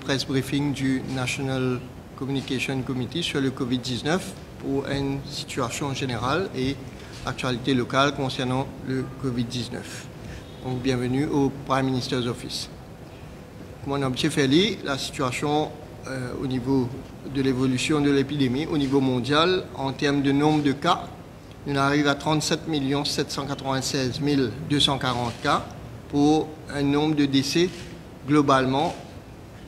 press briefing du National Communication Committee sur le Covid-19 pour une situation générale et actualité locale concernant le Covid-19. Donc, bienvenue au Prime Minister's Office. Comme on a fait la situation au niveau de l'évolution de l'épidémie au niveau mondial en termes de nombre de cas, on arrive à 37 796 240 cas pour un nombre de décès globalement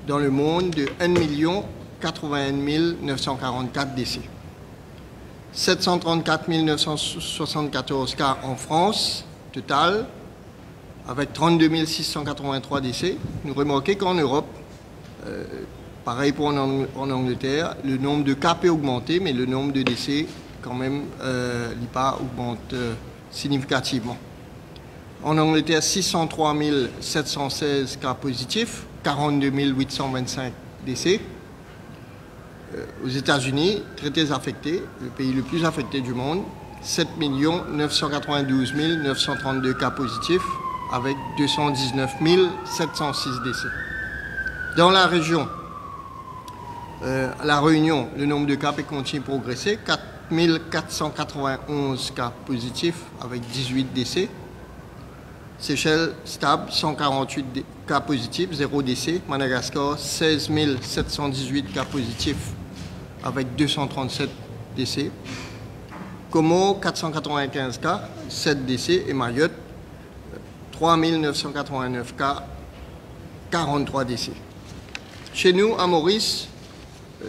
dans le monde de 1 81 944 décès. 734 974 cas en France, total, avec 32 683 décès. Nous remarquons qu'en Europe, pareil pour en Angleterre, le nombre de cas peut augmenter, mais le nombre de décès, quand même, l'IPA augmente significativement. En Angleterre, 603 716 cas positifs, 42 825 décès. Aux États-Unis, très affectés, le pays le plus affecté du monde, 7 992 932 cas positifs, avec 219 706 décès. Dans la région, à La Réunion, le nombre de cas peut continuer à progresser, 4 491 cas positifs, avec 18 décès. Seychelles, stable, 148 cas positifs, 0 décès. Madagascar, 16 718 cas positifs, avec 237 décès. Comores, 495 cas, 7 décès. Et Mayotte, 3 989 cas, 43 décès. Chez nous, à Maurice, à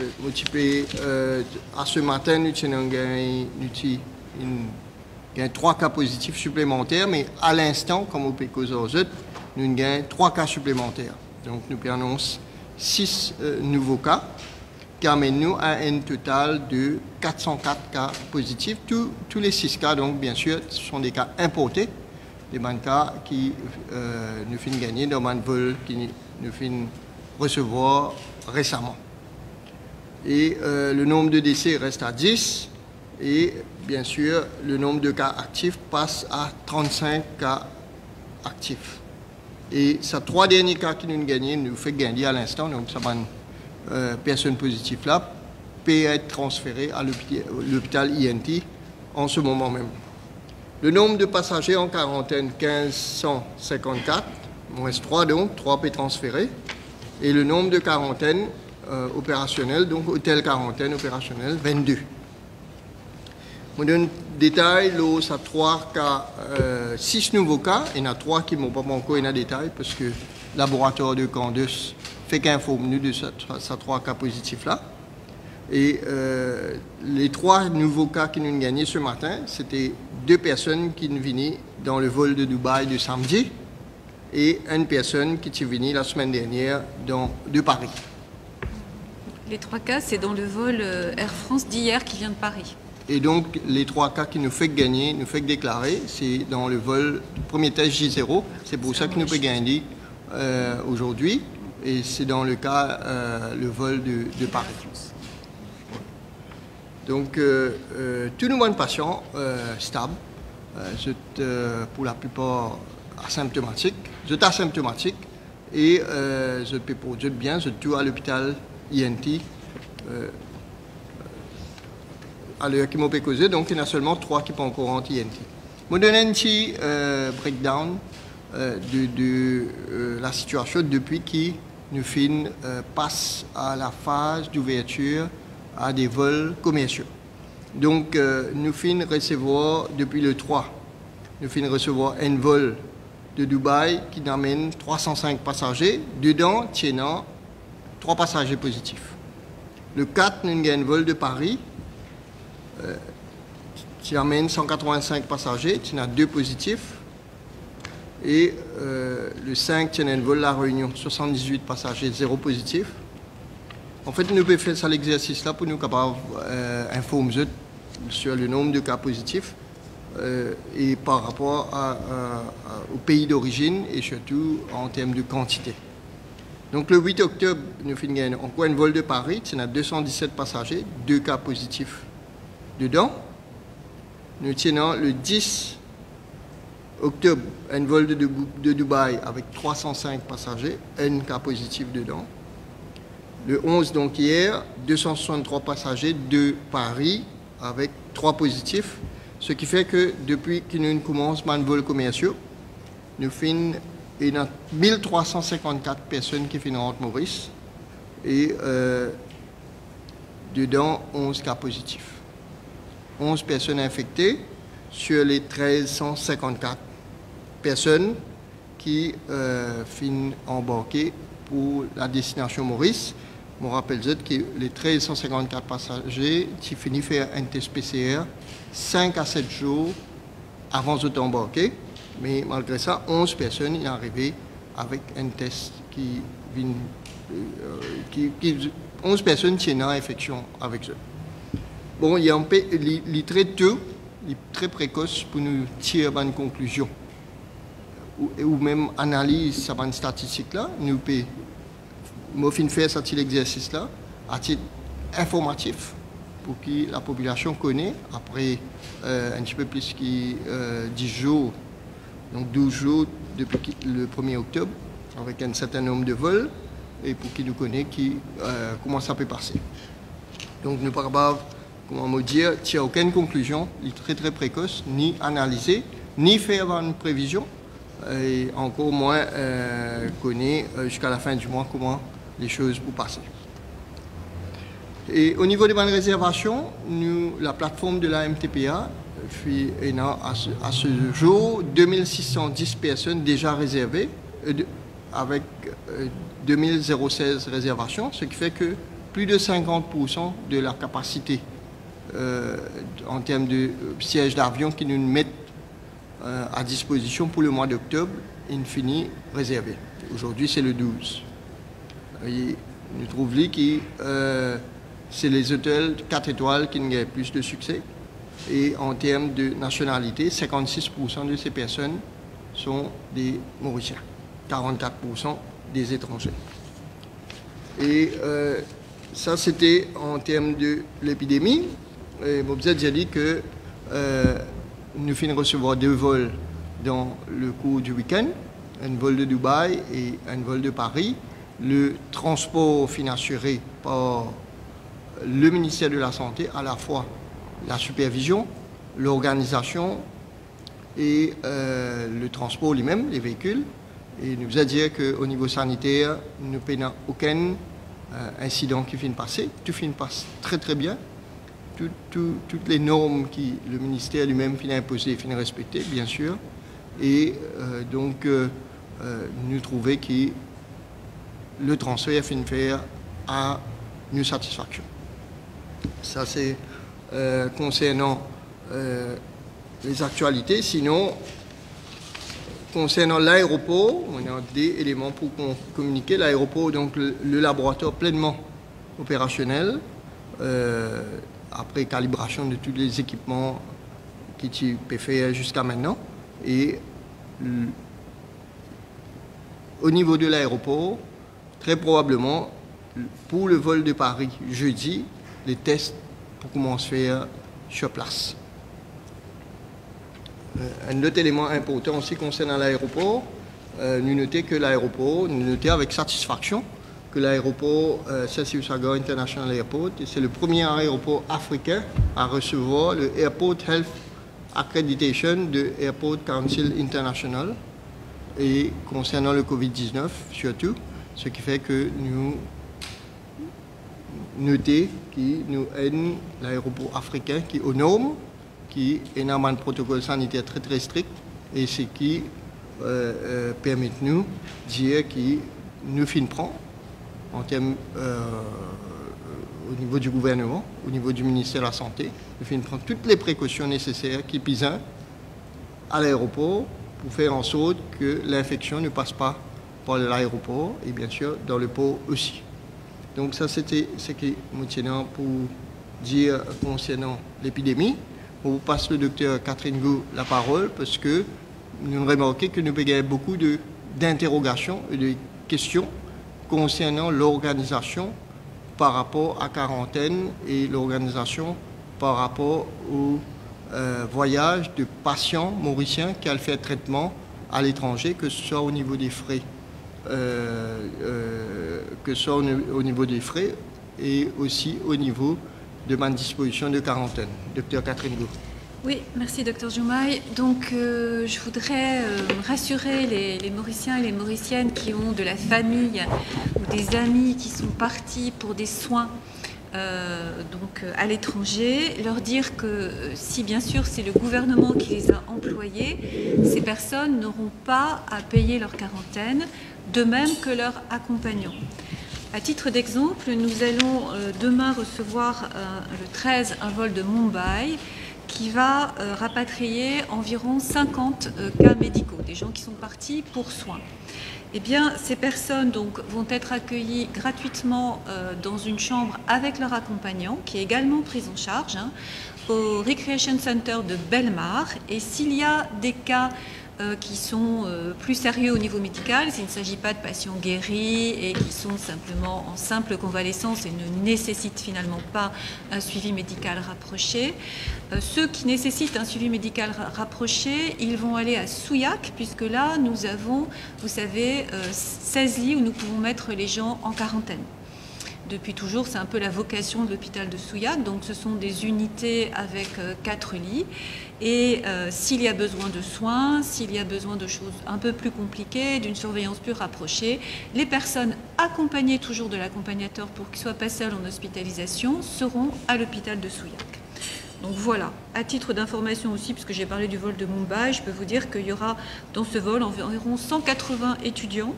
ce matin, nous avons 3 cas positifs supplémentaires, mais à l'instant, comme au PECOS, nous avons 3 cas supplémentaires. Donc, nous annonçons 6 nouveaux cas, qui amènent nous à un total de 404 cas positifs. Tous les 6 cas, donc, bien sûr, ce sont des cas importés, des cas qui nous finissent gagner dans un vol qui nous finissent recevoir récemment. Et le nombre de décès reste à 10. Et bien sûr, le nombre de cas actifs passe à 35 cas actifs. Et ces 3 derniers cas qui nous gagnent, nous fait gagner à l'instant. Donc, ça va une personne positive là peut être transférée à l'hôpital INT en ce moment même. Le nombre de passagers en quarantaine, 1554, moins 3 donc, 3 peut transférer. Et le nombre de quarantaines opérationnelles, donc hôtel quarantaine opérationnel, 22. Je donne détail, là, ça 3 cas, 6 nouveaux cas, il y en a 3 qui ne m'ont pas encore en détail parce que le laboratoire de Candace fait qu'informe nous de ces 3 cas positifs là. Et les 3 nouveaux cas qui nous ont gagnés ce matin, c'était 2 personnes qui nous venaient dans le vol de Dubaï de samedi et une personne qui est venue la semaine dernière de Paris. Les 3 cas, c'est dans le vol Air France d'hier qui vient de Paris. Et donc, les 3 cas qui nous fait gagner, nous fait déclarer, c'est dans le vol du premier test J0. C'est pour ça que nous pouvons gagner aujourd'hui. Et c'est dans le cas, le vol de Paris. Donc, tous nos bons patients stables, pour la plupart asymptomatiques, et je peux produire bien, je tout à l'hôpital INT. À l'heure qui m'ont causé, donc il y en a seulement 3 qui sont encore en INT. Je vais donner un petit breakdown de la situation depuis que nous passe à la phase d'ouverture à des vols commerciaux. Donc, nous recevoir depuis le 3, nous recevoir un vol de Dubaï qui amène 305 passagers, dedans, tiennant 3 passagers positifs. Le 4, nous avons un vol de Paris qui amène 185 passagers, qui a 2 positifs. Et le 5, qui a un vol de La Réunion, 78 passagers, 0 positif. En fait, nous pouvons faire ça l'exercice là pour nous capables informer sur le nombre de cas positifs et par rapport au pays d'origine et surtout en termes de quantité. Donc le 8 octobre, nous finissons encore un vol de Paris, c'est 217 passagers, 2 cas positifs dedans. Nous tenons le 10 octobre un vol de Dubaï avec 305 passagers, un cas positif dedans. Le 11, donc hier, 263 passagers de Paris avec 3 positifs. Ce qui fait que depuis que nous commençons les vols commerciaux, nous finissons 1354 personnes qui finissent en Maurice et dedans 11 cas positifs. 11 personnes infectées sur les 1354 personnes qui finissent embarquées pour la destination Maurice. Je me rappelle que les 1354 passagers qui finissent faire un test PCR 5 à 7 jours avant d'embarquer. Mais malgré ça, 11 personnes sont arrivées avec un test qui 11 personnes qui ont une infection avec eux. Bon, il y a un peu, les très tôt, les très précoces pour nous tirer une conclusion ou même analyse cette statistique-là. Nous pouvons faire cet exercice-là à titre informatif pour que la population connaisse après un petit peu plus que 10 jours, donc 12 jours depuis le 1er octobre, avec un certain nombre de vols, et pour qu'ils nous connaissent comment ça peut passer. Donc nous ne pouvons pas, comment me dire, tirer aucune conclusion, très très précoce, ni analyser, ni faire une prévision, et encore moins connaître jusqu'à la fin du mois comment les choses vont passer. Et au niveau des bonnes réservations, la plateforme de la MTPA à ce jour 2610 personnes déjà réservées avec 2016 réservations, ce qui fait que plus de 50% de la capacité en termes de sièges d'avion qui nous mettent à disposition pour le mois d'octobre, infini réservé. Aujourd'hui, c'est le 12. Et nous trouvons que c'est les hôtels 4 étoiles qui ont plus de succès. Et en termes de nationalité, 56% de ces personnes sont des Mauriciens, 44% des étrangers. Et ça, c'était en termes de l'épidémie. Mobzet a dit que nous finissons recevoir 2 vols dans le cours du week-end, un vol de Dubaï et un vol de Paris. Le transport financé par le ministère de la Santé, à la fois la supervision, l'organisation et le transport lui-même, les véhicules. Et nous a dit qu'au niveau sanitaire, nous n'avons aucun incident qui finit passer. Tout finit passe très très bien. Toutes les normes que le ministère lui-même finit imposer, finit respecter, bien sûr. Et donc, nous trouvons que le transfert finit faire à une satisfaction. Ça, c'est concernant les actualités. Sinon, concernant l'aéroport, on a des éléments pour communiquer. L'aéroport, donc le laboratoire pleinement opérationnel, après calibration de tous les équipements qui tu peux faire jusqu'à maintenant. Et au niveau de l'aéroport, très probablement, pour le vol de Paris jeudi, les tests pour commencer à faire sur place. Un autre élément important aussi concernant l'aéroport, nous notons que l'aéroport, nous notons avec satisfaction que l'aéroport Sessi-Oussaga International Airport, c'est le premier aéroport africain à recevoir le Airport Health Accreditation de Airport Council International, et concernant le Covid-19 surtout, ce qui fait que nous notons que nous aidons l'aéroport africain qui est aux normes, qui est un protocole sanitaire très très strict, et ce qui permet de nous dire que nous finissons en termes au niveau du gouvernement, au niveau du ministère de la Santé, nous finissons toutes les précautions nécessaires qui pisent à l'aéroport pour faire en sorte que l'infection ne passe pas par l'aéroport et bien sûr dans le port aussi. Donc ça c'était ce que nous tenons pour dire concernant l'épidémie. On vous passe le docteur Catherine Gou la parole parce que nous remarquons que nous avons beaucoup d'interrogations et de questions concernant l'organisation par rapport à quarantaine et l'organisation par rapport au voyage de patients mauriciens qui allaient faire traitement à l'étranger, que ce soit au niveau des frais que ce soit au niveau des frais et aussi au niveau de ma disposition de quarantaine. Docteur Catherine Go. Oui, merci Dr Joumaï. Donc je voudrais rassurer les Mauriciens et les Mauriciennes qui ont de la famille ou des amis qui sont partis pour des soins à l'étranger, leur dire que si bien sûr c'est le gouvernement qui les a employés, ces personnes n'auront pas à payer leur quarantaine, de même que leurs accompagnants. À titre d'exemple, nous allons demain recevoir le 13 un vol de Mumbai qui va rapatrier environ 50 cas médicaux, des gens qui sont partis pour soins. Eh bien, ces personnes donc, vont être accueillies gratuitement dans une chambre avec leur accompagnant, qui est également pris en charge, au Recreation Center de Belmar. Et s'il y a des cas qui sont plus sérieux au niveau médical, s'il ne s'agit pas de patients guéris et qui sont simplement en simple convalescence et ne nécessitent finalement pas un suivi médical rapproché. Ceux qui nécessitent un suivi médical rapproché, ils vont aller à Souillac, puisque là, nous avons, vous savez, 16 lits où nous pouvons mettre les gens en quarantaine. Depuis toujours, c'est un peu la vocation de l'hôpital de Souillac. Donc, ce sont des unités avec 4 lits. Et s'il y a besoin de soins, s'il y a besoin de choses un peu plus compliquées, d'une surveillance plus rapprochée, les personnes accompagnées toujours de l'accompagnateur pour qu'ils ne soient pas seuls en hospitalisation seront à l'hôpital de Souillac. Donc voilà, à titre d'information aussi, puisque j'ai parlé du vol de Mumbai, je peux vous dire qu'il y aura dans ce vol environ 180 étudiants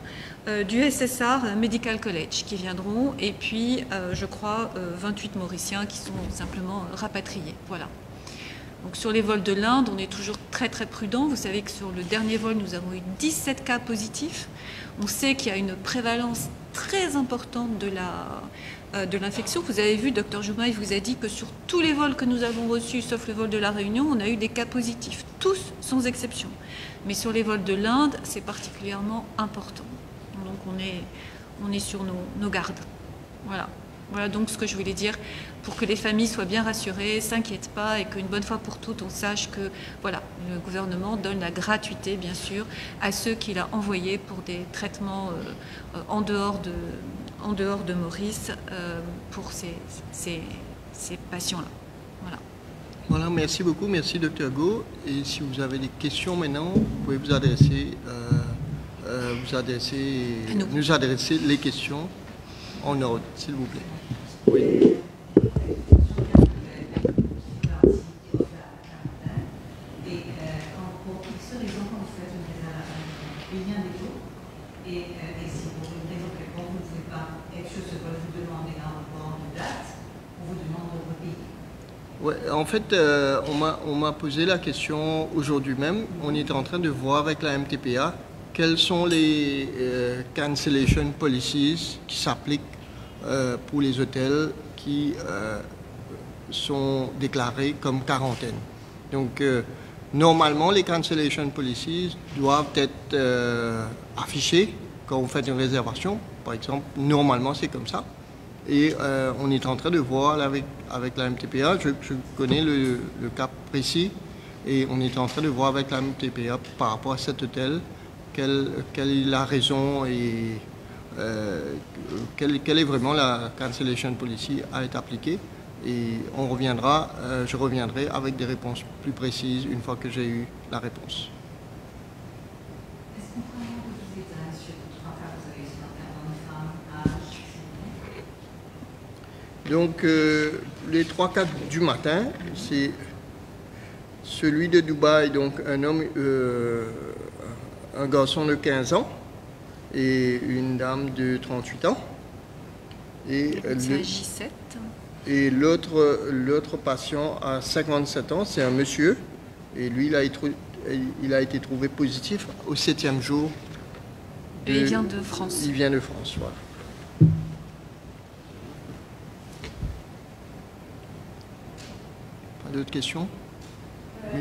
du SSR Medical College qui viendront, et puis je crois 28 Mauriciens qui sont simplement rapatriés. Voilà. Donc sur les vols de l'Inde, on est toujours très très prudent. Vous savez que sur le dernier vol, nous avons eu 17 cas positifs. On sait qu'il y a une prévalence très importante de l'infection. Vous avez vu, Dr Joumaï vous a dit que sur tous les vols que nous avons reçus, sauf le vol de la Réunion, on a eu des cas positifs, tous sans exception. Mais sur les vols de l'Inde, c'est particulièrement important. Donc on est sur nos gardes. Voilà. Voilà donc ce que je voulais dire pour que les familles soient bien rassurées, ne s'inquiètent pas et qu'une bonne fois pour toutes on sache que voilà, le gouvernement donne la gratuité bien sûr à ceux qu'il a envoyés pour des traitements en dehors de Maurice pour ces patients-là. Voilà. Voilà, merci beaucoup, merci Dr Go. Et si vous avez des questions maintenant, vous pouvez nous adresser les questions en ordre, s'il vous plaît. Oui. Ouais, en fait, on m'a posé la question aujourd'hui même. On est en train de voir avec la MTPA quelles sont les cancellation policies qui s'appliquent pour les hôtels qui sont déclarés comme quarantaine. Donc, normalement, les cancellation policies doivent être affichées quand vous faites une réservation. Par exemple, normalement, c'est comme ça. Et on est en train de voir avec la MTPA, je connais le cas précis, et on est en train de voir avec la MTPA par rapport à cet hôtel, quelle est la raison et quelle est vraiment la cancellation policy à être appliquée. Et je reviendrai avec des réponses plus précises une fois que j'ai eu la réponse. Donc, les 3 cas du matin, c'est celui de Dubaï, donc un garçon de 15 ans et une dame de 38 ans. Et l'autre patient a 57 ans, c'est un monsieur, et lui, il a été trouvé positif au 7e jour. Et il vient de France. Il vient de France, voilà. D'autres questions? Oui.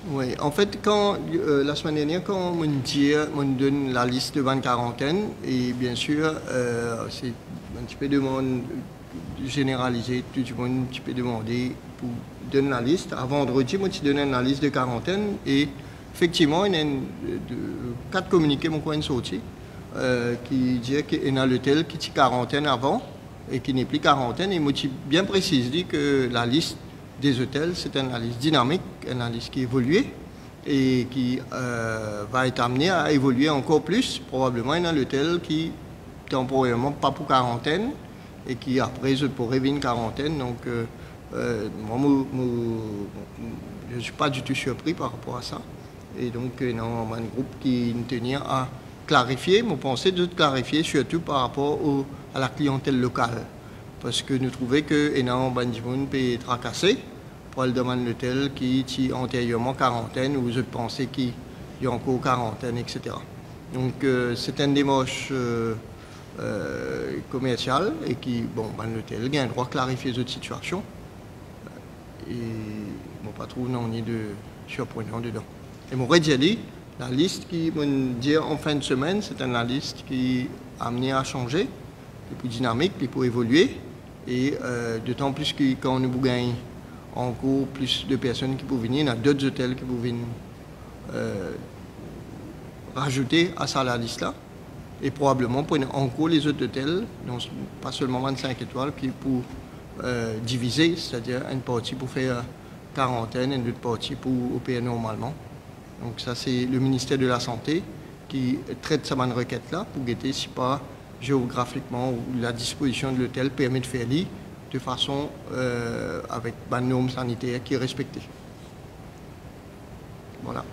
Oui, en fait, la semaine dernière, quand on me donne la liste de 20 quarantaines, et bien sûr, c'est un petit peu demande généralisée, tout le monde un petit peu demandé pour donner la liste. À vendredi, moi, je donné la liste de quarantaine et effectivement, il y a 4 communiqués mon coin sorti qui disent qu'il y a l'hôtel qui est quarantaine avant et qui n'est plus quarantaine. Et moi, je bien précise dit que la liste des hôtels, c'est une liste dynamique, une liste qui évolue et qui va être amenée à évoluer encore plus. Probablement, il y a l'hôtel qui temporairement pas pour quarantaine et qui après je pourrais venir une quarantaine. Donc moi, je ne suis pas du tout surpris par rapport à ça. Et donc il y a un groupe qui tenir à clarifier, mais pensée de clarifier surtout par rapport à la clientèle locale. Parce que nous trouvons que y a un monde peut être tracassé pour le demander l'hôtel qui est antérieurement quarantaine ou je pensais qu'il y a encore quarantaine, etc. Donc c'est une démarche commerciale et qui, bon, l'hôtel a un droit de clarifier cette situation. Et bon, pas trop non ni de surprenant dedans. Et mon dit, la liste qui me dit en fin de semaine, c'est une liste qui est amenée à changer, qui est plus dynamique, qui peut évoluer. Et d'autant plus que quand nous gagnons encore plus de personnes qui peuvent venir, il y a d'autres hôtels qui peuvent venir rajouter à ça la liste là. Et probablement pour encore les autres hôtels, donc pas seulement 25 étoiles, qui pour diviser, c'est-à-dire une partie pour faire quarantaine et une autre partie pour opérer normalement. Donc ça c'est le ministère de la Santé qui traite cette requête-là pour guetter si pas géographiquement ou la disposition de l'hôtel permet de faire lire de façon avec une norme sanitaire qui est respectée. Voilà.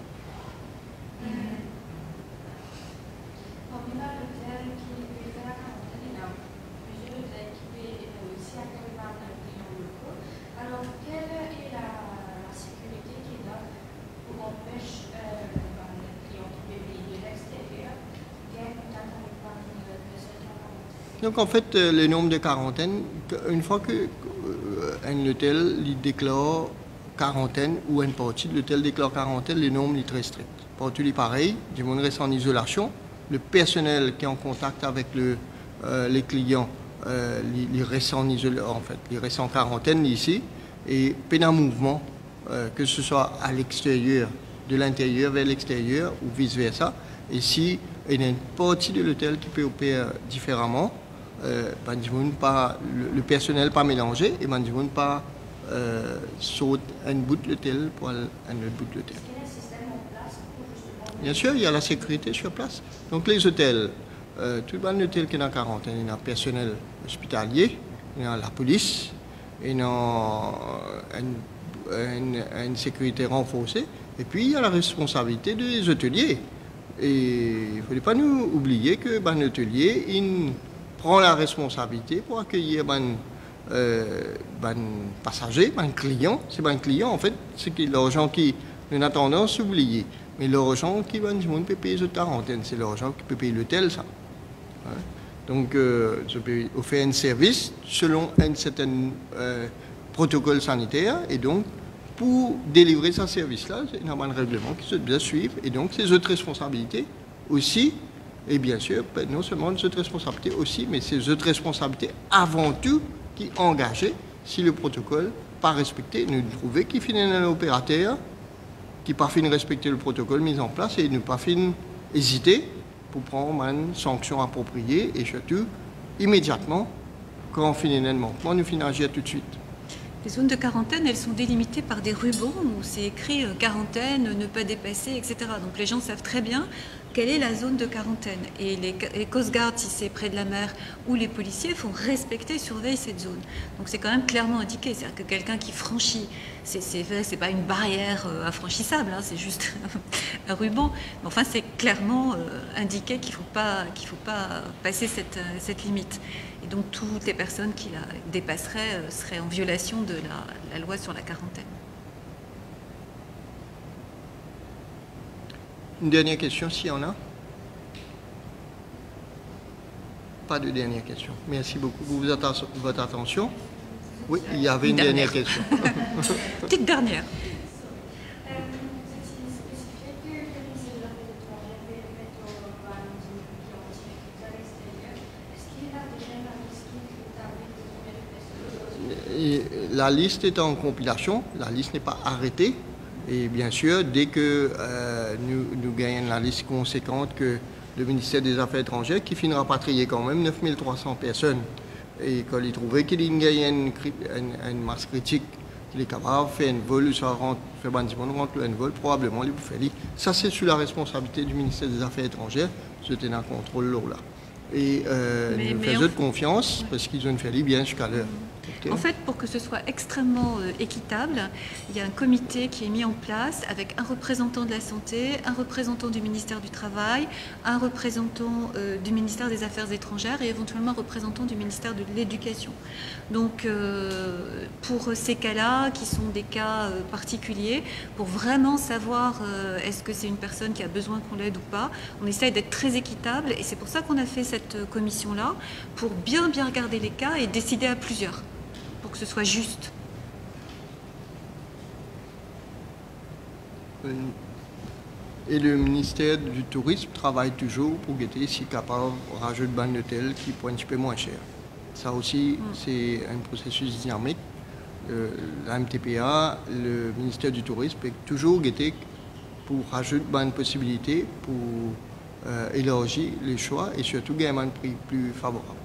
Donc en fait, le nombre de quarantaine, une fois qu'un hôtel déclare quarantaine ou une partie de l'hôtel déclare quarantaine, le nombre est très strict. Partout est pareil, du monde reste en isolation. Le personnel qui est en contact avec les clients, il reste en isolation, en fait, il reste en quarantaine ici. Et peine un mouvement, que ce soit à l'extérieur, de l'intérieur vers l'extérieur ou vice-versa. Et si il y a une partie de l'hôtel qui peut opérer différemment, le personnel pas mélangé et pas saute un bout de l'hôtel pour un autre bout de l'hôtel. Bien sûr, il y a la sécurité sur place. Donc les hôtels, tout le hôtel qui est en quarantaine, il y a un personnel hospitalier, il y a la police, il y a une sécurité renforcée, et puis il y a la responsabilité des hôteliers. Et il ne faut pas nous oublier que l'hôtelier, il prend la responsabilité pour accueillir passagers, clients. C'est un client, en fait, c'est l'argent qui nous a tendance à oublier. Mais l'argent qui va nous peut payer cette quarantaine, c'est l'argent qui peut payer l'hôtel, ça. Hein? Donc, je peux offrir un service selon un certain protocole sanitaire, et donc, pour délivrer ce service-là, il y a un règlement qui se doit suivre, et donc, c'est notre responsabilité aussi. Et bien sûr, non seulement notre responsabilité aussi, mais c'est notre responsabilité avant tout qui est engagée si le protocole n'est pas respecté. Nous trouvons qu'il finit un opérateur qui n'a pas fini de respecter le protocole mis en place et ne pas fini hésiter pour prendre une sanction appropriée et surtout immédiatement, quand on finit un manquement, nous finissons agir tout de suite. Les zones de quarantaine, elles sont délimitées par des rubans où c'est écrit quarantaine, ne pas dépasser, etc. Donc les gens savent très bien quelle est la zone de quarantaine. Et les Coast Guard, si c'est près de la mer, ou les policiers font respecter, surveillent cette zone. Donc c'est quand même clairement indiqué. C'est-à-dire que quelqu'un qui franchit, c'est pas une barrière infranchissable, hein, c'est juste un ruban. Mais enfin, c'est clairement indiqué qu'il faut pas passer cette limite. Et donc toutes les personnes qui la dépasseraient seraient en violation de la loi sur la quarantaine. Une dernière question, s'il y en a? Pas de dernière question. Merci beaucoup pour votre attention. Oui, il y avait une dernière question. Petite dernière. la liste est en compilation, la liste n'est pas arrêtée. Et bien sûr, dès que nous gagnons la liste conséquente que le ministère des Affaires étrangères, qui finira par trier quand même 9300 personnes, et quand il trouvait qu'il y a une masse critique, qu'il est capable de faire un vol, ça rentre, faire un vol, probablement, il vous fait. Ça, c'est sous la responsabilité du ministère des Affaires étrangères, de tenir un contrôle là. Et nous faisons confiance, parce qu'ils ont fait bien jusqu'à l'heure. En fait, pour que ce soit extrêmement équitable, il y a un comité qui est mis en place avec un représentant de la santé, un représentant du ministère du Travail, un représentant du ministère des Affaires étrangères et éventuellement un représentant du ministère de l'Éducation. Donc, pour ces cas-là, qui sont des cas particuliers, pour vraiment savoir est-ce que c'est une personne qui a besoin qu'on l'aide ou pas, on essaye d'être très équitable et c'est pour ça qu'on a fait cette commission-là, pour bien regarder les cas et décider à plusieurs, pour que ce soit juste. Et le ministère du Tourisme travaille toujours pour guetter si capable de rajouter ban d'hôtel qui pourrait un petit peu moins cher. Ça aussi, c'est un processus dynamique. La MTPA, le ministère du Tourisme peut toujours guetter pour rajouter ban possibilités pour élargir les choix et surtout gagner un prix plus favorable.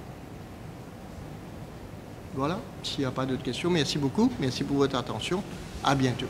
Voilà, s'il n'y a pas d'autres questions, merci beaucoup. Merci pour votre attention. À bientôt.